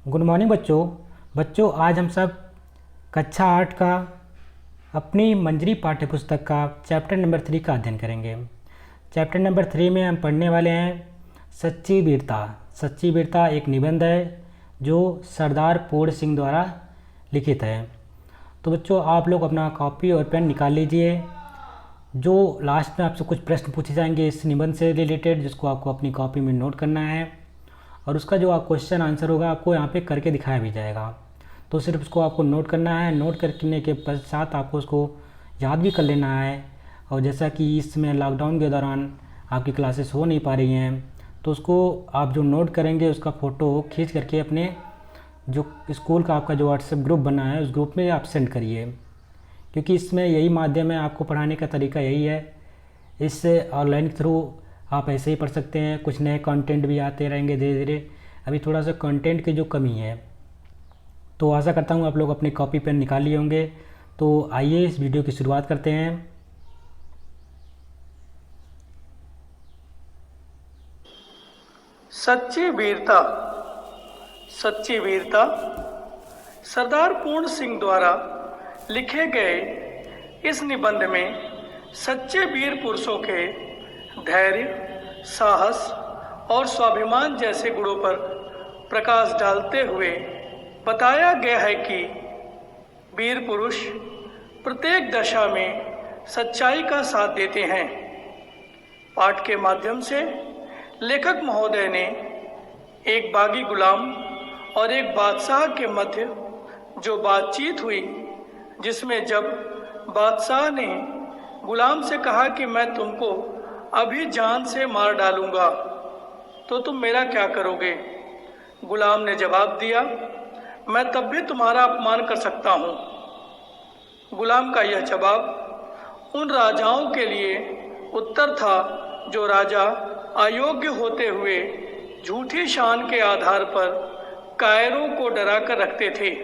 Good morning बच्चों आज हम सब कक्षा 8 का अपनी मंजरी पाठ्यपुस्तक का चैप्टर नंबर 3 का अध्ययन करेंगे। चैप्टर नंबर 3 में हम पढ़ने वाले हैं सच्ची वीरता। सच्ची वीरता एक निबंध है जो सरदार पूर्ण सिंह द्वारा लिखित है। तो बच्चों आप लोग अपना कॉपी और पेन निकाल लीजिए। जो लास्ट में आपसे कुछ प्रश्न पूछे जाएंगे इस निबंध से रिलेटेड, जिसको आपको अपनी कॉपी में नोट करना है और उसका जो आप क्वेश्चन आंसर होगा आपको यहाँ पे करके दिखाया भी जाएगा। तो सिर्फ उसको आपको नोट करना है। नोट करने के पश्चात आपको उसको याद भी कर लेना है। और जैसा कि इसमें लॉकडाउन के दौरान आपकी क्लासेस हो नहीं पा रही हैं, तो उसको आप जो नोट करेंगे उसका फ़ोटो खींच करके अपने जो स्कूल का आपका जो व्हाट्सएप ग्रुप बना है उस ग्रुप में आप सेंड करिए, क्योंकि इसमें यही माध्यम है, आपको पढ़ाने का तरीका यही है। इससे ऑनलाइन के थ्रू आप ऐसे ही पढ़ सकते हैं। कुछ नए कंटेंट भी आते रहेंगे धीरे धीरे। अभी थोड़ा सा कंटेंट की जो कमी है, तो आशा करता हूँ आप लोग अपनी कॉपी पेन निकाल लिए होंगे। तो आइए इस वीडियो की शुरुआत करते हैं। सच्ची वीरता। सच्ची वीरता सरदार पूर्ण सिंह द्वारा लिखे गए इस निबंध में सच्चे वीर पुरुषों के धैर्य, साहस और स्वाभिमान जैसे गुणों पर प्रकाश डालते हुए बताया गया है कि वीर पुरुष प्रत्येक दशा में सच्चाई का साथ देते हैं। पाठ के माध्यम से लेखक महोदय ने एक बागी गुलाम और एक बादशाह के मध्य जो बातचीत हुई, जिसमें जब बादशाह ने गुलाम से कहा कि मैं तुमको अभी जान से मार डालूंगा, तो तुम मेरा क्या करोगे? गुलाम ने जवाब दिया, मैं तब भी तुम्हारा अपमान कर सकता हूँ। गुलाम का यह जवाब उन राजाओं के लिए उत्तर था जो राजा अयोग्य होते हुए झूठी शान के आधार पर कायरों को डरा कर रखते थे।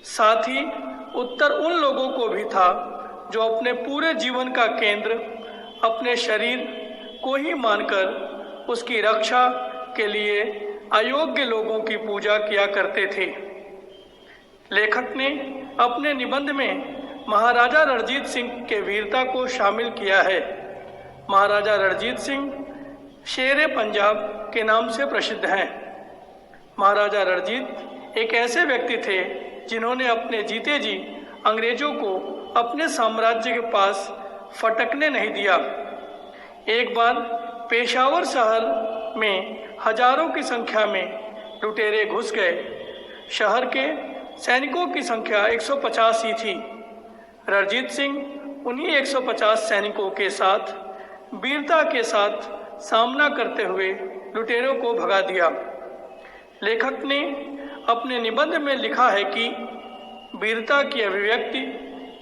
साथ ही उत्तर उन लोगों को भी था जो अपने पूरे जीवन का केंद्र अपने शरीर को ही मानकर उसकी रक्षा के लिए अयोग्य लोगों की पूजा किया करते थे। लेखक ने अपने निबंध में महाराजा रणजीत सिंह के वीरता को शामिल किया है। महाराजा रणजीत सिंह शेरे पंजाब के नाम से प्रसिद्ध हैं। महाराजा रणजीत एक ऐसे व्यक्ति थे जिन्होंने अपने जीते जी अंग्रेजों को अपने साम्राज्य के पास फटकने नहीं दिया। एक बार पेशावर शहर में हजारों की संख्या में लुटेरे घुस गए। शहर के सैनिकों की संख्या 150 ही थी। रणजीत सिंह उन्हीं 150 सैनिकों के साथ वीरता के साथ सामना करते हुए लुटेरों को भगा दिया। लेखक ने अपने निबंध में लिखा है कि वीरता की अभिव्यक्ति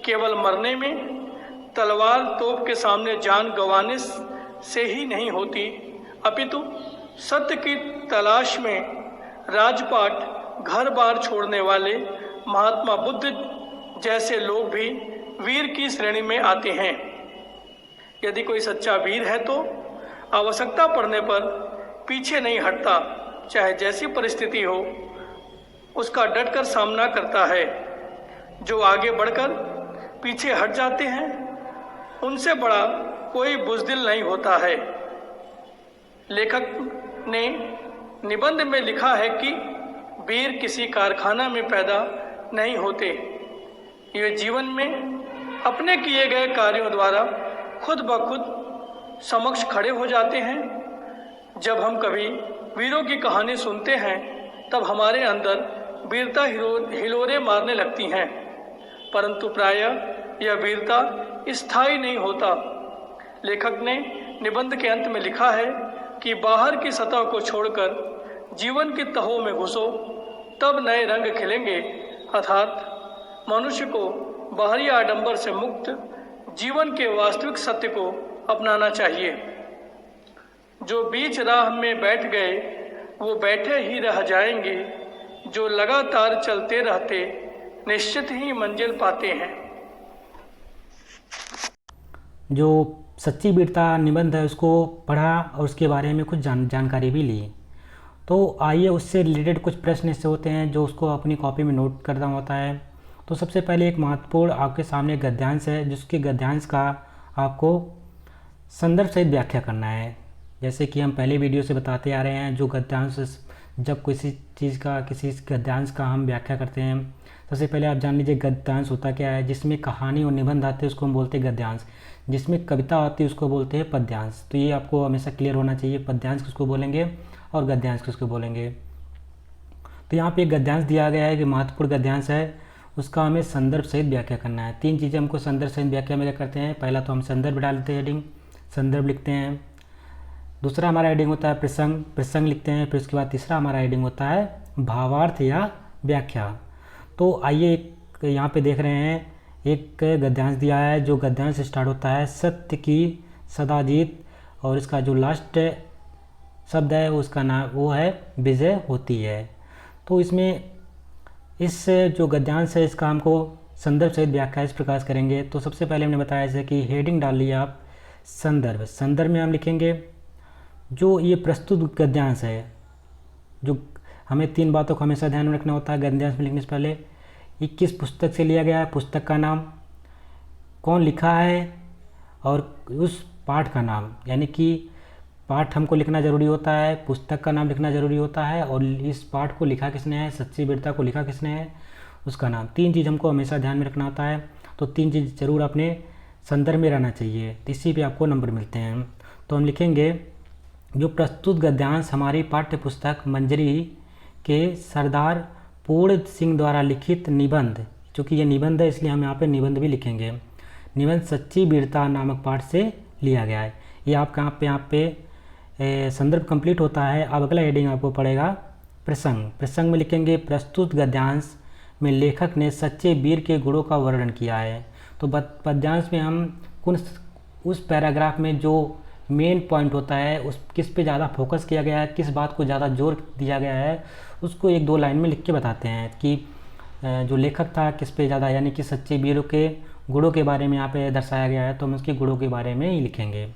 केवल मरने में, तलवार तोप के सामने जान गंवाने से ही नहीं होती, अपितु सत्य की तलाश में राजपाट घर बार छोड़ने वाले महात्मा बुद्ध जैसे लोग भी वीर की श्रेणी में आते हैं। यदि कोई सच्चा वीर है तो आवश्यकता पड़ने पर पीछे नहीं हटता, चाहे जैसी परिस्थिति हो उसका डटकर सामना करता है। जो आगे बढ़कर पीछे हट जाते हैं उनसे बड़ा कोई बुज़दिल नहीं होता है। लेखक ने निबंध में लिखा है कि वीर किसी कारखाना में पैदा नहीं होते, ये जीवन में अपने किए गए कार्यों द्वारा खुद ब खुद समक्ष खड़े हो जाते हैं। जब हम कभी वीरों की कहानी सुनते हैं तब हमारे अंदर वीरता हिलोरे मारने लगती हैं, परंतु प्रायः यह वीरता स्थायी नहीं होता। लेखक ने निबंध के अंत में लिखा है कि बाहर की सतह को छोड़कर जीवन की तहों में घुसो, तब नए रंग खिलेंगे। अर्थात मनुष्य को बाहरी आडंबर से मुक्त जीवन के वास्तविक सत्य को अपनाना चाहिए। जो बीच राह में बैठ गए वो बैठे ही रह जाएंगे, जो लगातार चलते रहते निश्चित ही मंजिल पाते हैं। जो सच्ची वीरता निबंध है उसको पढ़ा और उसके बारे में कुछ जानकारी भी ली। तो आइए उससे रिलेटेड कुछ प्रश्न ऐसे होते हैं जो उसको अपनी कॉपी में नोट करना होता है। तो सबसे पहले एक महत्वपूर्ण आपके सामने गद्यांश है, जिसके गद्यांश का आपको संदर्भ सहित व्याख्या करना है। जैसे कि हम पहले वीडियो से बताते आ रहे हैं, जो गद्यांश, जब किसी चीज़ का, किसी गद्यांश का हम व्याख्या करते हैं, सबसे पहले आप जान लीजिए गद्यांश होता क्या है। जिसमें कहानी और निबंध आते हैं उसको हम बोलते हैं गद्यांश, जिसमें कविता आती है उसको बोलते हैं पद्यांश। तो ये आपको हमेशा क्लियर होना चाहिए, पद्यांश किसको बोलेंगे और गद्यांश किसको बोलेंगे। तो यहाँ पे एक गद्यांश दिया गया है कि महत्वपूर्ण गद्यांश है, उसका हमें संदर्भ सहित व्याख्या करना है। 3 चीज़ें हमको संदर्भ सहित व्याख्या में क्या करते हैं, पहला तो हम संदर्भ डालते हैं, हेडिंग संदर्भ लिखते हैं। दूसरा हमारा हेडिंग होता है प्रसंग, प्रसंग लिखते हैं। फिर उसके बाद तीसरा हमारा हेडिंग होता है भावार्थ या व्याख्या। तो आइए एक यहाँ पे देख रहे हैं, एक गद्यांश दिया है, जो गद्यांश स्टार्ट होता है सत्य की सदा जीत, और इसका जो लास्ट शब्द है उसका नाम वो है विजय होती है। तो इसमें इस जो गद्यांश है इसका हमको संदर्भ सहित व्याख्या इस प्रकार से करेंगे। तो सबसे पहले हमने बताया जैसे कि हेडिंग डाल लिया आप संदर्भ, संदर्भ में हम लिखेंगे जो ये प्रस्तुत गद्यांश है, जो हमें 3 बातों को हमेशा ध्यान में रखना होता है गद्यांश में लिखने से पहले। ये किस पुस्तक से लिया गया है, पुस्तक का नाम, कौन लिखा है, और उस पाठ का नाम, यानी कि पाठ हमको लिखना ज़रूरी होता है, पुस्तक का नाम लिखना ज़रूरी होता है, और इस पाठ को लिखा किसने है, सच्ची वीरता को लिखा किसने है, उसका नाम। 3 चीज़ हमको हमेशा ध्यान में रखना होता है। तो 3 चीज़ जरूर अपने संदर्भ में रहना चाहिए, इसी पे आपको नंबर मिलते हैं। तो हम लिखेंगे जो प्रस्तुत गद्यांश हमारी पाठ्य पुस्तक मंजरी के सरदार पूर्ण सिंह द्वारा लिखित निबंध, चूँकि ये निबंध है इसलिए हम यहाँ पे निबंध भी लिखेंगे, निबंध सच्ची वीरता नामक पाठ से लिया गया है। ये आपका यहाँ पे संदर्भ कंप्लीट होता है। अब अगला हेडिंग आपको पड़ेगा प्रसंग, प्रसंग में लिखेंगे प्रस्तुत गद्यांश में लेखक ने सच्चे वीर के गुणों का वर्णन किया है। तो पद्यांश में हम उस पैराग्राफ में जो मेन पॉइंट होता है, उस किस पे ज़्यादा फोकस किया गया है, किस बात को ज़्यादा जोर दिया गया है, उसको 1-2 लाइन में लिख के बताते हैं कि जो लेखक था किस पे ज़्यादा, यानी कि सच्चे वीरों के गुणों के बारे में यहाँ पे दर्शाया गया है, तो हम उसके गुणों के बारे में ही लिखेंगे।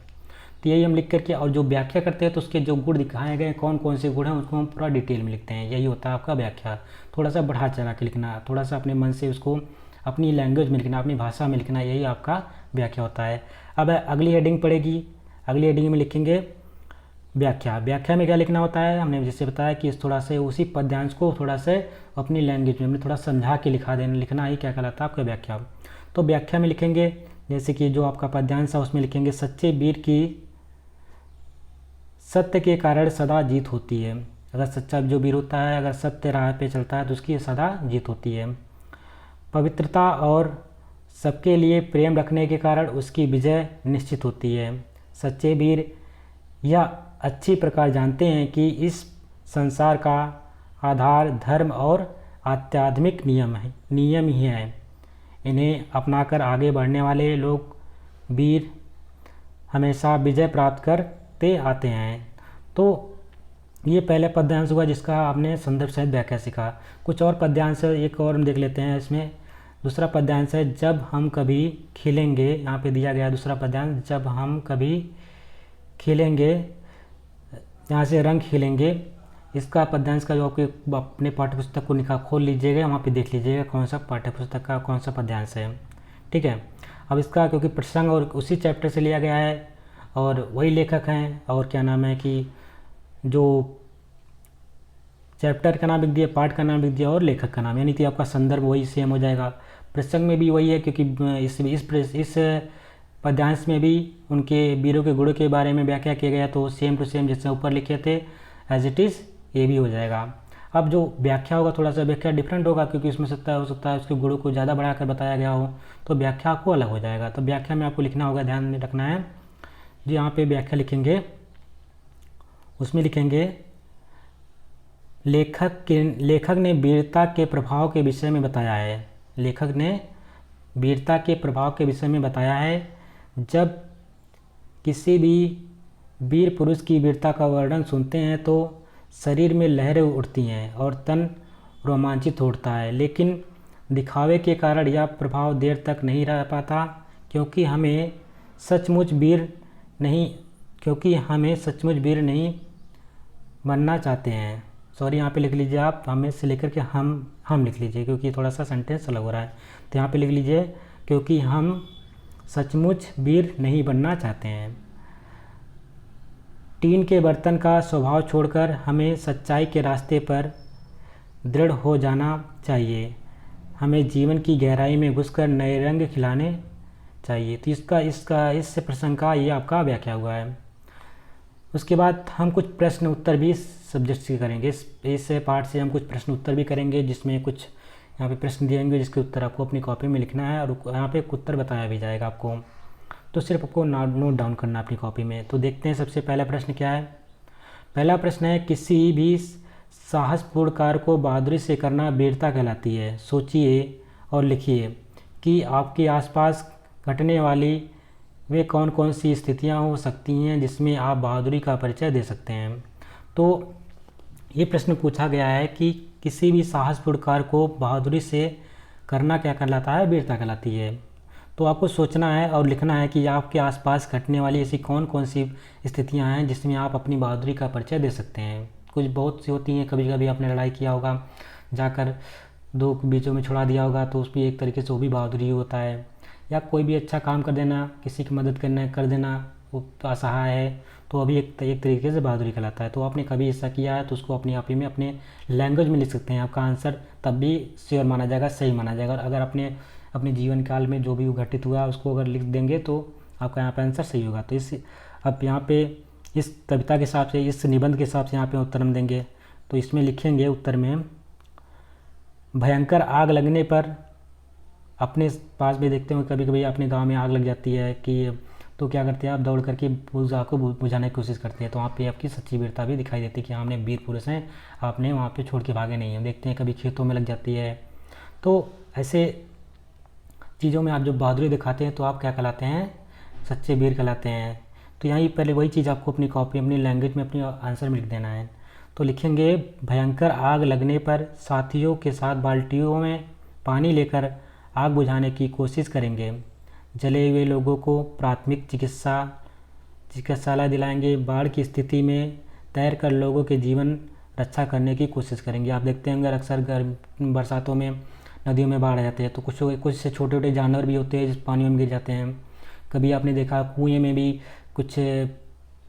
तो यही हम लिख करके, और जो व्याख्या करते हैं तो उसके जो गुण दिखाए गए कौन कौन से गुण हैं उसको हम पूरा डिटेल में लिखते हैं। यही होता है आपका व्याख्या। थोड़ा सा बढ़ा चढ़ा के लिखना, थोड़ा सा अपने मन से उसको अपनी लैंग्वेज में लिखना, अपनी भाषा में लिखना, यही आपका व्याख्या होता है। अब अगली हेडिंग पड़ेगी, अगली हेडिंग में लिखेंगे व्याख्या। व्याख्या में क्या लिखना होता है, हमने जैसे बताया कि थोड़ा से उसी पद्यांश को थोड़ा से अपनी लैंग्वेज में थोड़ा समझा के लिखना ही क्या कहलाता है आपका व्याख्या। तो व्याख्या में लिखेंगे जैसे कि जो आपका पद्यांश है उसमें लिखेंगे सच्चे वीर की सत्य के कारण सदा जीत होती है। अगर सच्चा जो वीर होता है, अगर सत्य राह पे चलता है तो उसकी सदा जीत होती है। पवित्रता और सबके लिए प्रेम रखने के कारण उसकी विजय निश्चित होती है। सच्चे वीर यह अच्छी प्रकार जानते हैं कि इस संसार का आधार धर्म और आध्यात्मिक नियम ही है। इन्हें अपनाकर आगे बढ़ने वाले लोग वीर हमेशा विजय प्राप्त करते आते हैं। तो ये पहले पद्यांश हुआ जिसका आपने संदर्भ सहित व्याख्या सीखा। कुछ और पद्यांश एक और हम देख लेते हैं। इसमें दूसरा पद्यांश है जब हम कभी खिलेंगे, यहाँ पे दिया गया दूसरा पद्यांश, जब हम कभी खिलेंगे, यहाँ से रंग खिलेंगे। इसका पद्यांश का जो आपके अपने पाठ्यपुस्तक को निकाल खोल लीजिएगा, वहाँ पे देख लीजिएगा कौन सा पाठ्यपुस्तक का कौन सा पद्यांश है, ठीक है। अब इसका क्योंकि प्रसंग और उसी चैप्टर से लिया गया है और वही लेखक हैं, और क्या नाम है कि जो चैप्टर का नाम लिख दिया, पाठ का नाम लिख दिया और लेखक का नाम, यानी कि आपका संदर्भ वही सेम हो जाएगा। प्रसंग में भी वही है क्योंकि इस पद्यांश में भी उनके वीरों के गुणों के बारे में व्याख्या किया गया, तो सेम टू सेम जैसे ऊपर लिखे थे एज इट इज़ ये भी हो जाएगा। अब जो व्याख्या होगा थोड़ा सा व्याख्या डिफरेंट होगा क्योंकि उसमें हो सकता है उसके गुणों को ज़्यादा बढ़ाकर बताया गया हो, तो व्याख्या आपको अलग हो जाएगा। तो व्याख्या में आपको लिखना होगा, ध्यान में रखना है। जो यहाँ पे व्याख्या लिखेंगे उसमें लिखेंगे लेखक ने वीरता के प्रभाव के विषय में बताया है। लेखक ने वीरता के प्रभाव के विषय में बताया है। जब किसी भी वीर पुरुष की वीरता का वर्णन सुनते हैं तो शरीर में लहरें उठती हैं और तन रोमांचित होता है, लेकिन दिखावे के कारण यह प्रभाव देर तक नहीं रह पाता क्योंकि हमें सचमुच वीर नहीं बनना चाहते हैं। सॉरी, यहाँ पे लिख लीजिए आप, हमें से लेकर के हम लिख लीजिए, क्योंकि थोड़ा सा सेंटेंस अलग हो रहा है। तो यहाँ पे लिख लीजिए, क्योंकि हम सचमुच वीर नहीं बनना चाहते हैं। टीन के बर्तन का स्वभाव छोड़कर हमें सच्चाई के रास्ते पर दृढ़ हो जाना चाहिए। हमें जीवन की गहराई में घुसकर नए रंग खिलाने चाहिए। तो इस प्रश्न का ये आपका व्याख्या हुआ है। उसके बाद हम कुछ प्रश्न उत्तर भी सब्जेक्ट से करेंगे। इस पार्ट से हम कुछ प्रश्न उत्तर भी करेंगे, जिसमें कुछ यहाँ पे प्रश्न दिएंगे जिसके उत्तर आपको अपनी कॉपी में लिखना है, और यहाँ पे उत्तर बताया भी जाएगा आपको। तो सिर्फ आपको नोट डाउन करना अपनी कॉपी में। तो देखते हैं सबसे पहला प्रश्न क्या है। पहला प्रश्न है, किसी भी साहसपूर्ण कार्य को बहादुरी से करना वीरता कहलाती है। सोचिए और लिखिए कि आपके आसपास घटने वाली वे कौन कौन सी स्थितियां हो सकती हैं जिसमें आप बहादुरी का परिचय दे सकते हैं। तो ये प्रश्न पूछा गया है कि किसी भी साहसपूर्ण कार्य को बहादुरी से करना क्या कहलाता है, वीरता कहलाती है। तो आपको सोचना है और लिखना है कि आपके आसपास घटने वाली ऐसी कौन कौन सी स्थितियां हैं जिसमें आप अपनी बहादुरी का परिचय दे सकते हैं। कुछ बहुत सी होती हैं, कभी कभी आपने लड़ाई किया होगा, जाकर दो बीचों में छुड़ा दिया होगा, तो उस भी एक तरीके से वो भी बहादुरी होता है। या कोई भी अच्छा काम कर देना, किसी की मदद कर देना, वो असहाय है, तो अभी एक तरीके से बहादुरी कहलाता है। तो आपने कभी ऐसा किया है तो उसको अपनी आप ही में अपने लैंग्वेज में लिख सकते हैं। आपका आंसर तब भी श्योर माना जाएगा, सही माना जाएगा। और अगर अपने जीवन काल में जो भी घटित हुआ उसको अगर लिख देंगे तो आपका यहाँ पे आंसर सही होगा। तो अब यहाँ पे इस कविता के हिसाब से, इस निबंध के हिसाब से यहाँ पे उत्तर हम देंगे। तो इसमें लिखेंगे उत्तर में, भयंकर आग लगने पर अपने पास भी देखते हो कभी कभी अपने गांव में आग लग जाती है कि तो क्या करते हैं आप, दौड़ करके उस आग को बुझाने की कोशिश करते हैं। तो वहाँ पे आपकी सच्ची वीरता भी दिखाई देती है कि हमने वीर पुरुष हैं, आपने वहाँ पे छोड़ के भागे नहीं हैं। देखते हैं कभी खेतों में लग जाती है। तो ऐसे चीज़ों में आप जो बहादुरी दिखाते हैं तो आप क्या कहलाते हैं, सच्चे वीर कहलाते हैं। तो यहाँ पहले वही चीज़ आपको अपनी कॉपी, अपनी लैंग्वेज में, अपनी आंसर में लिख देना है। तो लिखेंगे, भयंकर आग लगने पर साथियों के साथ बाल्टियों में पानी लेकर आग बुझाने की कोशिश करेंगे। जले हुए लोगों को प्राथमिक चिकित्सालय दिलाएंगे। बाढ़ की स्थिति में तैरकर लोगों के जीवन रक्षा करने की कोशिश करेंगे। आप देखते होंगे अक्सर बरसातों में नदियों में बाढ़ आ जाते हैं, तो कुछ से छोटे छोटे जानवर भी होते हैं जिस पानियों में गिर जाते हैं। कभी आपने देखा कुएँ में भी कुछ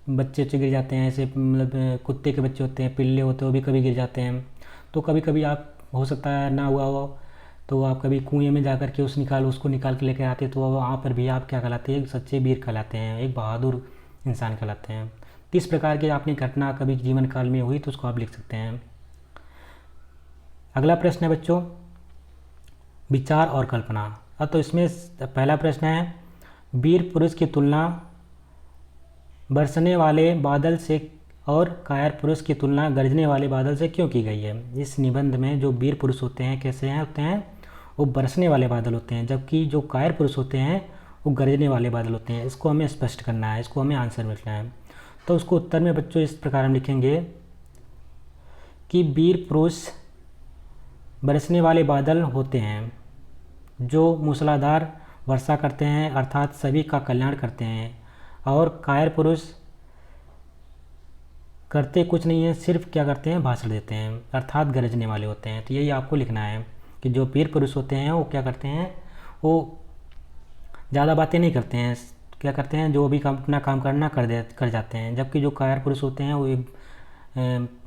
बच्चे गिर जाते हैं, ऐसे मतलब कुत्ते के बच्चे होते हैं, पिल्ले होते हैं, वो भी कभी गिर जाते हैं। तो कभी कभी आप हो सकता है ना हुआ हो, तो आप कभी कुएं में जा कर के उसको निकाल के लेकर आते हैं, तो वहाँ पर भी आप क्या कहलाते हैं, सच्चे वीर कहलाते हैं, एक बहादुर इंसान कहलाते हैं। तो इस प्रकार की आपने घटना कभी जीवन काल में हुई तो उसको आप लिख सकते हैं। अगला प्रश्न है बच्चों, विचार और कल्पना। अब तो इसमें पहला प्रश्न है, वीर पुरुष की तुलना बरसने वाले बादल से और कायर पुरुष की तुलना गरजने वाले बादल से क्यों की गई है। इस निबंध में जो वीर पुरुष होते हैं कैसे होते हैं, वो बरसने वाले बादल होते हैं, जबकि जो कायर पुरुष होते हैं वो गरजने वाले बादल होते हैं। इसको हमें स्पष्ट करना है, इसको हमें आंसर लिखना है। तो उसको उत्तर में बच्चों इस प्रकार हम लिखेंगे कि वीर पुरुष बरसने वाले बादल होते हैं जो मूसलाधार वर्षा करते हैं, अर्थात सभी का कल्याण करते हैं। और कायर पुरुष करते कुछ नहीं है, सिर्फ क्या करते हैं, भाषण देते हैं, अर्थात गरजने वाले होते हैं। तो यही आपको लिखना है कि जो वीर पुरुष होते हैं वो क्या करते हैं, वो ज़्यादा बातें नहीं करते हैं, क्या करते हैं, जो भी अपना काम करना कर जाते हैं। जबकि जो कायर पुरुष होते हैं वो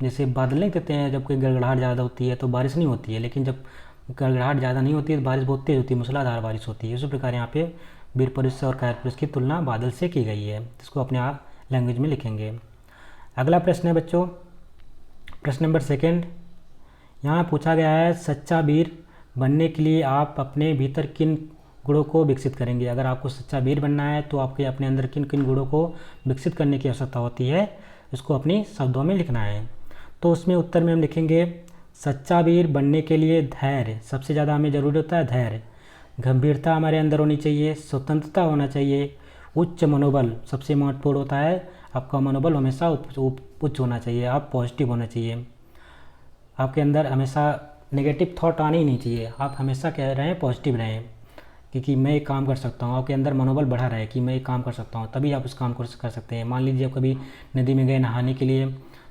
जैसे बादल नहीं कहते हैं, जब कोई गड़गड़ाहट ज़्यादा होती है तो बारिश नहीं होती है, लेकिन जब गड़गड़ाहट ज़्यादा नहीं होती है तो बारिश बहुत तेज़ होती है, मूसलाधार बारिश होती है। इसी प्रकार यहाँ पे वीर पुरुष और कायर पुरुष की तुलना बादल से की गई है। इसको अपने आप लैंग्वेज में लिखेंगे। अगला प्रश्न है बच्चों, प्रश्न नंबर 2। यहाँ पूछा गया है, सच्चा वीर बनने के लिए आप अपने भीतर किन गुणों को विकसित करेंगे। अगर आपको सच्चा वीर बनना है तो आपके अपने अंदर किन किन गुणों को विकसित करने की आवश्यकता होती है, इसको अपनी शब्दों में लिखना है। तो उसमें उत्तर में हम लिखेंगे, सच्चा वीर बनने के लिए धैर्य सबसे ज़्यादा हमें ज़रूरी होता है। धैर्य, गंभीरता हमारे अंदर होनी चाहिए, स्वतंत्रता होना चाहिए, उच्च मनोबल सबसे महत्वपूर्ण होता है। आपका मनोबल हमेशा उच्च होना चाहिए, आप पॉजिटिव होना चाहिए, आपके अंदर हमेशा नेगेटिव थॉट आने ही नहीं चाहिए। आप हमेशा कह रहे हैं पॉजिटिव रहें कि मैं एक काम कर सकता हूँ, आपके अंदर मनोबल बढ़ा रहे कि मैं एक काम कर सकता हूँ, तभी आप उस काम को कर सकते हैं। मान लीजिए आप कभी नदी में गए नहाने के लिए,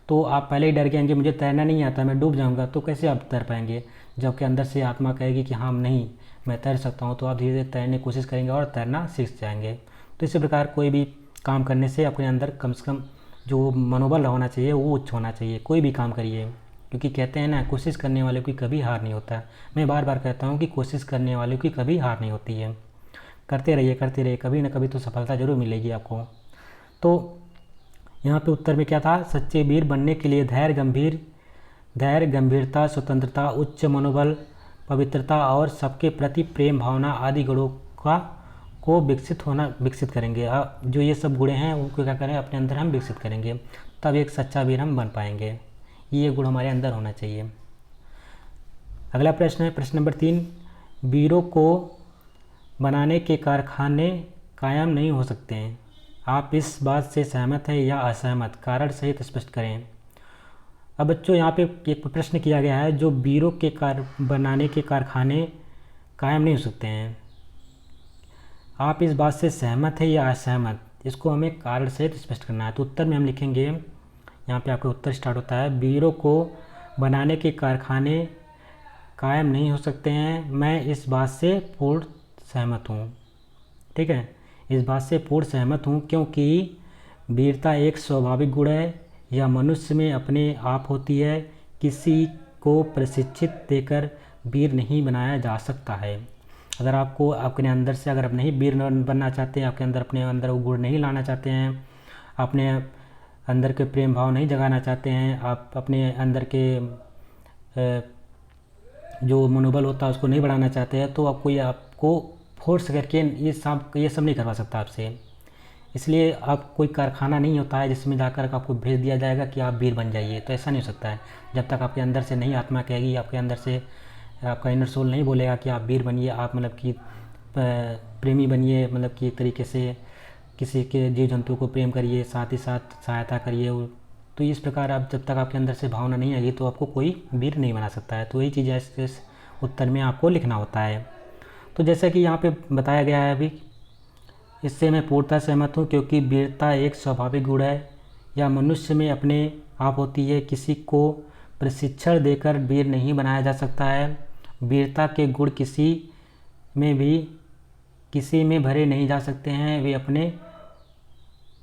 तो आप पहले ही डर जाएंगे, मुझे तैरना नहीं आता, मैं डूब जाऊंगा, तो कैसे आप तैर पाएंगे। जबकि अंदर से आत्मा कहेगी कि हाँ नहीं, मैं तैर सकता हूँ, तो आप धीरे धीरे तैरने की कोशिश करेंगे और तैरना सीख जाएंगे। तो इसी प्रकार कोई भी काम करने से अपने अंदर कम से कम जो मनोबल होना चाहिए वो उच्च होना चाहिए। कोई भी काम करिए, क्योंकि कहते हैं ना, कोशिश करने वाले की कभी हार नहीं होता। मैं बार बार कहता हूँ कि कोशिश करने वाले की कभी हार नहीं होती है। करते रहिए, कभी ना कभी तो सफलता ज़रूर मिलेगी आपको। तो यहाँ पे उत्तर में क्या था, सच्चे वीर बनने के लिए धैर्य, गंभीरता, स्वतंत्रता, उच्च मनोबल, पवित्रता और सबके प्रति प्रेम भावना आदि गुणों को विकसित करेंगे। जो ये सब गुण हैं उनको क्या करें, अपने अंदर हम विकसित करेंगे, तब एक सच्चा वीर हम बन पाएंगे। ये गुण हमारे अंदर होना चाहिए। अगला प्रश्न है प्रश्न नंबर 3, वीरों को बनाने के कारखाने कायम नहीं हो सकते हैं। आप इस बात से सहमत हैं या असहमत, कारण सहित स्पष्ट करें। अब बच्चों यहाँ पे एक प्रश्न किया गया है, जो वीरों के बनाने के कारखाने कायम नहीं हो सकते हैं, आप इस बात से सहमत है या असहमत, इसको हमें कारण सहित स्पष्ट करना है। तो उत्तर में हम लिखेंगे, यहाँ पे आपका उत्तर स्टार्ट होता है, वीरों को बनाने के कारखाने कायम नहीं हो सकते हैं, मैं इस बात से पूर्ण सहमत हूँ। ठीक है, इस बात से पूर्ण सहमत हूँ, क्योंकि वीरता एक स्वाभाविक गुण है, यह मनुष्य में अपने आप होती है, किसी को प्रशिक्षित देकर वीर नहीं बनाया जा सकता है। अगर आपको अपने अंदर से, अगर आप नहीं वीर बनना चाहते हैं, आपके अंदर अपने अंदर वो गुण नहीं लाना चाहते हैं, अपने अंदर के प्रेम भाव नहीं जगाना चाहते हैं, आप अपने अंदर के जो मनोबल होता है उसको नहीं बढ़ाना चाहते हैं, तो आपको फोर्स करके ये सब नहीं करवा सकता आपसे। इसलिए आप कोई कारखाना नहीं होता है जिसमें जाकर आपको भेज दिया जाएगा कि आप वीर बन जाइए, तो ऐसा नहीं हो सकता है। जब तक आपके अंदर से नहीं आत्मा कहेगी, आपके अंदर से आपका इनर सोल नहीं बोलेगा कि आप वीर बनिए, आप मतलब कि प्रेमी बनिए, मतलब कि एक तरीके से किसी के जीव जंतु को प्रेम करिए, साथ ही साथ सहायता करिए, तो इस प्रकार आप जब तक आपके अंदर से भावना नहीं आएगी तो आपको कोई वीर नहीं बना सकता है। तो यही चीज़ इस उत्तर में आपको लिखना होता है। तो जैसा कि यहाँ पे बताया गया है अभी, इससे मैं पूर्णतः सहमत हूँ, क्योंकि वीरता एक स्वाभाविक गुण है, या मनुष्य में अपने आप होती है, किसी को प्रशिक्षण देकर वीर नहीं बनाया जा सकता है। वीरता के गुण किसी में भरे नहीं जा सकते हैं,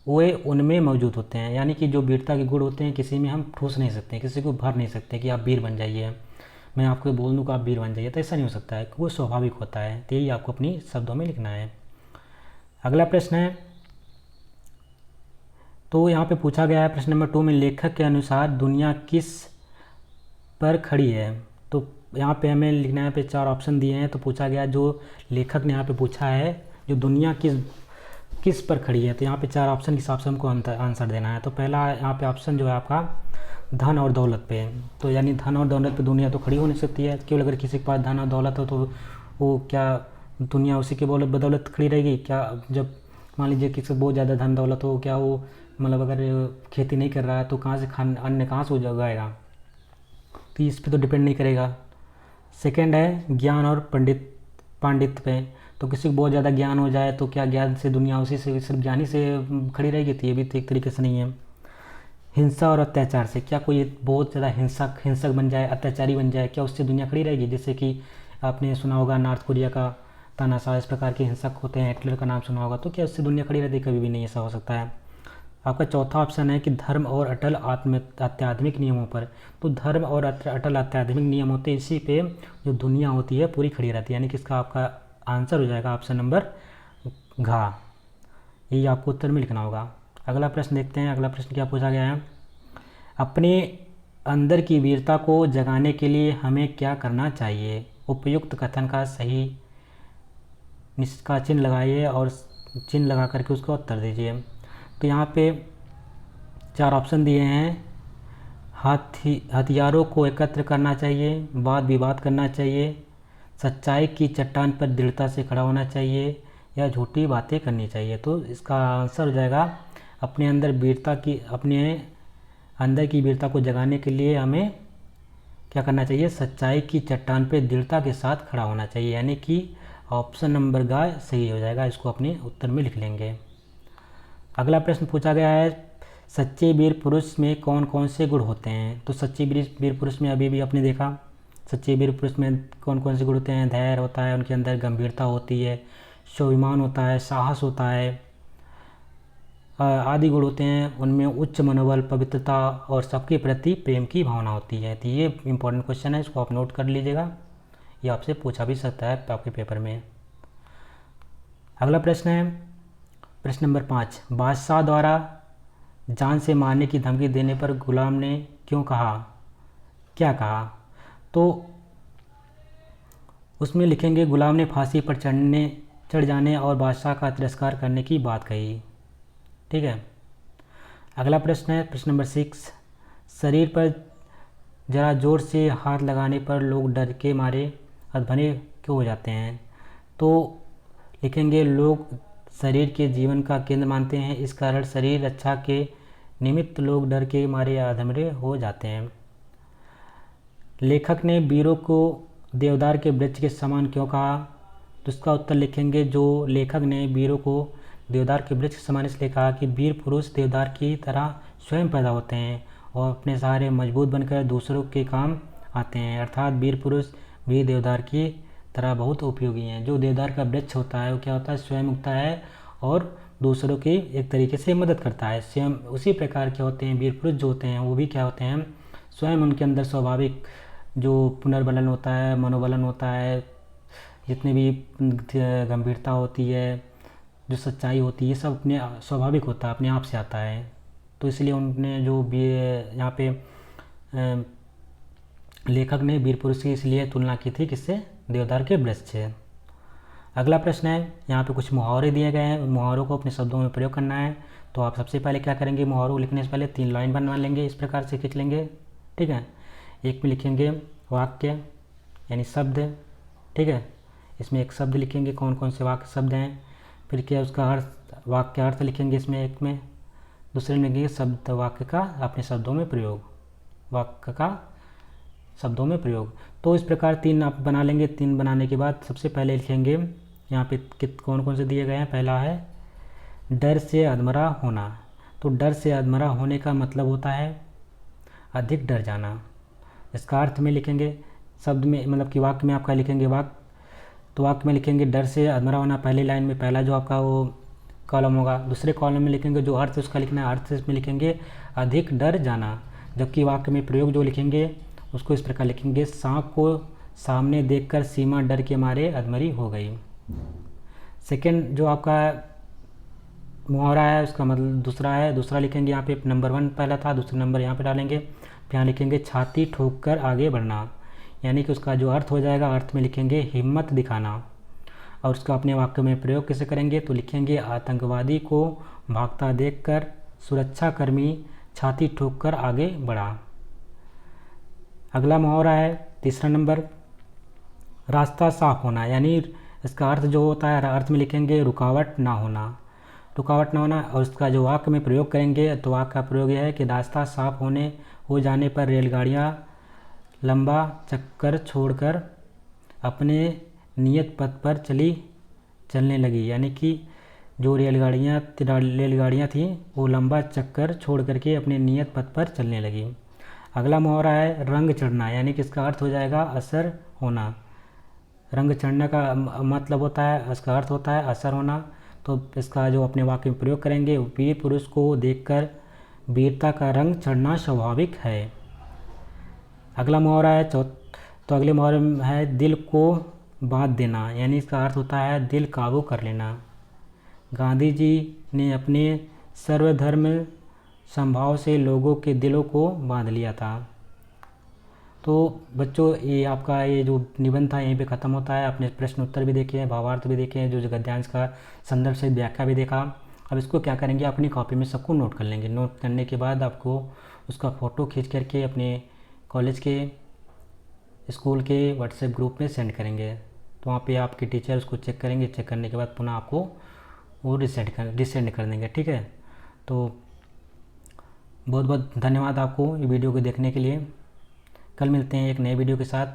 वे उनमें मौजूद होते हैं। यानी कि जो वीरता के गुण होते हैं किसी में हम ठूस नहीं सकते, किसी को भर नहीं सकते कि आप वीर बन जाइए, मैं आपको बोल दूँ कि आप वीर बन जाइए, तो ऐसा नहीं हो सकता है, वो स्वाभाविक होता है। तो यही आपको अपनी शब्दों में लिखना है। अगला प्रश्न है, तो यहाँ पे पूछा गया है प्रश्न नंबर 2 में, लेखक के अनुसार दुनिया किस पर खड़ी है। तो यहाँ पे हमें लिखना है, पे 4 ऑप्शन दिए हैं। तो पूछा गया, जो लेखक ने यहाँ पे पूछा है, जो दुनिया किस पर खड़ी है, तो यहाँ पे 4 ऑप्शन के हिसाब से हमको आंसर देना है। तो पहला यहाँ पे ऑप्शन जो है आपका धन और दौलत पे। तो यानी धन और दौलत पे दुनिया तो खड़ी हो नहीं सकती है, केवल अगर किसी के पास धन और दौलत हो तो वो क्या दुनिया उसी के बदौलत खड़ी रहेगी क्या। जब मान लीजिए किसी को बहुत ज़्यादा धन दौलत हो, क्या वो मतलब अगर खेती नहीं कर रहा है तो कहाँ से अन्न कहाँ से उगाएगा, तो इस पर तो डिपेंड नहीं करेगा। सेकंड है ज्ञान और पांडित्य पे। तो किसी को बहुत ज़्यादा ज्ञान हो जाए तो क्या ज्ञान से दुनिया उसी से सिर्फ ज्ञान ही से खड़ी रहेगी, तो ये भी तो एक तरीके से नहीं है। हिंसा और अत्याचार से, क्या कोई बहुत ज़्यादा हिंसक बन जाए, अत्याचारी बन जाए, क्या उससे दुनिया खड़ी रहेगी। जैसे कि आपने सुना होगा नॉर्थ कोरिया का तानाशाह, इस प्रकार के हिंसक होते हैं, हिटलर का नाम सुना होगा, तो क्या उससे दुनिया खड़ी रहती है, कभी भी नहीं ऐसा हो सकता है। आपका चौथा ऑप्शन है कि धर्म और अटल आध्यात्मिक नियमों पर। तो धर्म और अटल आध्यात्मिक नियम होते हैं, इसी पे जो दुनिया होती है पूरी खड़ी रहती है। यानी कि इसका आपका आंसर हो जाएगा ऑप्शन नंबर घ, यही आपको उत्तर में लिखना होगा। अगला प्रश्न देखते हैं। अगला प्रश्न क्या पूछा गया है, अपने अंदर की वीरता को जगाने के लिए हमें क्या करना चाहिए। उपयुक्त कथन का सही निष्का चिन्ह लगाइए और चिन्ह लगा करके उसको उत्तर दीजिए। तो यहाँ पे 4 ऑप्शन दिए हैं, हथियारों को एकत्र करना चाहिए, वाद विवाद करना चाहिए, सच्चाई की चट्टान पर दृढ़ता से खड़ा होना चाहिए, या झूठी बातें करनी चाहिए। तो इसका आंसर हो जाएगा, अपने अंदर की वीरता को जगाने के लिए हमें क्या करना चाहिए, सच्चाई की चट्टान पर दृढ़ता के साथ खड़ा होना चाहिए। यानी कि ऑप्शन नंबर ग सही हो जाएगा, इसको अपने उत्तर में लिख लेंगे। अगला प्रश्न पूछा गया है, सच्चे वीर पुरुष में कौन कौन से गुण होते हैं? तो सच्चे वीर पुरुष में अभी भी आपने देखा, सच्चे वीर पुरुष में कौन कौन से गुण होते हैं? धैर्य होता है, उनके अंदर गंभीरता होती है, स्वाभिमान होता है, साहस होता है, आदि गुण होते हैं। उनमें उच्च मनोबल, पवित्रता और सबके प्रति प्रेम की भावना होती है। तो ये इंपॉर्टेंट क्वेश्चन है, इसको आप नोट कर लीजिएगा, ये आपसे पूछा भी सकता है आपके पेपर में। अगला प्रश्न है प्रश्न नंबर 5, बादशाह द्वारा जान से मारने की धमकी देने पर गुलाम ने क्यों कहा, क्या कहा? तो उसमें लिखेंगे गुलाम ने फांसी पर चढ़ जाने और बादशाह का तिरस्कार करने की बात कही। ठीक है। अगला प्रश्न है प्रश्न नंबर 6, शरीर पर ज़रा जोर से हाथ लगाने पर लोग डर के मारे अधभरे क्यों हो जाते हैं? तो लिखेंगे लोग शरीर के जीवन का केंद्र मानते हैं, इस कारण शरीर रक्षा के निमित्त लोग डर के मारे अधमरे हो जाते हैं। लेखक ने वीरों को देवदार के वृक्ष के समान क्यों कहा? तो इसका उत्तर लिखेंगे जो लेखक ने वीरों को देवदार के वृक्ष के समान इसलिए कहा कि वीर पुरुष देवदार की तरह स्वयं पैदा होते हैं और अपने सहारे मजबूत बनकर दूसरों के काम आते हैं, अर्थात वीर पुरुष भी देवदार की तरह बहुत उपयोगी हैं। जो देवदार का वृक्ष होता है वो क्या होता है? स्वयं उगता है और दूसरों की एक तरीके से मदद करता है। स्वयं उसी प्रकार के होते हैं वीर पुरुष जो होते हैं, वो भी क्या होते हैं? स्वयं उनके अंदर स्वाभाविक जो पुनर्बलन होता है, मनोबलन होता है, जितने भी गंभीरता होती है, जो सच्चाई होती है, सब अपने स्वाभाविक होता है, अपने आप से आता है। तो इसलिए उन्होंने जो भी यहाँ पे लेखक ने वीर पुरुष की इसलिए तुलना की थी किससे? देवदार के वृक्ष से। अगला प्रश्न है, यहाँ पे कुछ मुहावरे दिए गए हैं, उन मुहावरों को अपने शब्दों में प्रयोग करना है। तो आप सबसे पहले क्या करेंगे? मुहावरों को लिखने से पहले 3 लाइन बनवा लेंगे, इस प्रकार से खींच लेंगे। ठीक है। एक में लिखेंगे वाक्य यानी शब्द। ठीक है। इसमें एक शब्द लिखेंगे, कौन कौन से वाक्य शब्द हैं, फिर क्या उसका अर्थ, वाक्य अर्थ लिखेंगे इसमें एक में। दूसरे में लिखेंगे शब्द वाक्य का अपने शब्दों में प्रयोग, वाक्य का शब्दों में प्रयोग। तो इस प्रकार 3 आप बना लेंगे। 3 बनाने के बाद सबसे पहले लिखेंगे यहाँ पे कौन कौन से दिए गए हैं। पहला है डर से अधमरा होना। तो डर से अधमरा होने का मतलब होता है अधिक डर जाना। इसका अर्थ में लिखेंगे शब्द में, मतलब कि वाक्य में आपका लिखेंगे वाक्य, तो वाक्य में लिखेंगे डर से अधमरा होना पहली लाइन में, पहला जो आपका वो कॉलम होगा। दूसरे कॉलम में लिखेंगे जो अर्थ उसका लिखना है, अर्थ इसमें लिखेंगे अधिक डर जाना। जबकि वाक्य में प्रयोग जो लिखेंगे उसको इस प्रकार लिखेंगे सांप को सामने देखकर सीमा डर के मारे अधमरी हो गई। सेकंड जो आपका मुहावरा है उसका मतलब दूसरा लिखेंगे यहाँ पे नंबर 1 पहला था, दूसरा नंबर यहाँ पे डालेंगे। फिर यहाँ लिखेंगे छाती ठोक कर आगे बढ़ना, यानी कि उसका जो अर्थ हो जाएगा, अर्थ में लिखेंगे हिम्मत दिखाना। और उसका अपने वाक्य में प्रयोग कैसे करेंगे? तो लिखेंगे आतंकवादी को भागता देखकर सुरक्षाकर्मी छाती ठोक कर आगे बढ़ा। अगला मुहावरा है तीसरा नंबर, रास्ता साफ होना, यानी इसका अर्थ जो होता है अर्थ में लिखेंगे रुकावट ना होना, रुकावट ना होना। और उसका जो वाक्य में प्रयोग करेंगे तो वाक्य का प्रयोग यह है कि रास्ता साफ हो जाने पर रेलगाड़ियाँ लंबा चक्कर छोड़कर अपने नियत पथ पर चलने लगी, यानी कि जो रेलगाड़ियाँ थीं वो लंबा चक्कर छोड़ करके अपने नियत पथ पर चलने लगी। अगला मुहावरा है रंग चढ़ना, यानी कि इसका अर्थ हो जाएगा असर होना। रंग चढ़ने का मतलब होता है, इसका अर्थ होता है असर होना। तो इसका जो अपने वाक्य में प्रयोग करेंगे, वीर पुरुष को देखकर वीरता का रंग चढ़ना स्वाभाविक है। अगला मुहावरा है तो अगले मुहावरे में है दिल को बांध देना, यानी इसका अर्थ होता है दिल काबू कर लेना। गांधी जी ने अपने सर्वधर्म समभाव से लोगों के दिलों को बांध लिया था। तो बच्चों ये आपका ये जो निबंध था यहीं पे ख़त्म होता है। आपने प्रश्न उत्तर भी देखे हैं, भावार्थ भी देखे हैं, जो गद्यांश का संदर्भ से व्याख्या भी देखा। अब इसको क्या करेंगे, अपनी कॉपी में सबको नोट कर लेंगे। नोट करने के बाद आपको उसका फ़ोटो खींच करके अपने कॉलेज के स्कूल के व्हाट्सएप ग्रुप में सेंड करेंगे। तो वहाँ पे आपके टीचर उसको चेक करेंगे, चेक करने के बाद पुनः आपको वो रिसेंड कर देंगे। ठीक है। तो बहुत बहुत धन्यवाद आपको ये वीडियो को देखने के लिए। कल मिलते हैं एक नए वीडियो के साथ।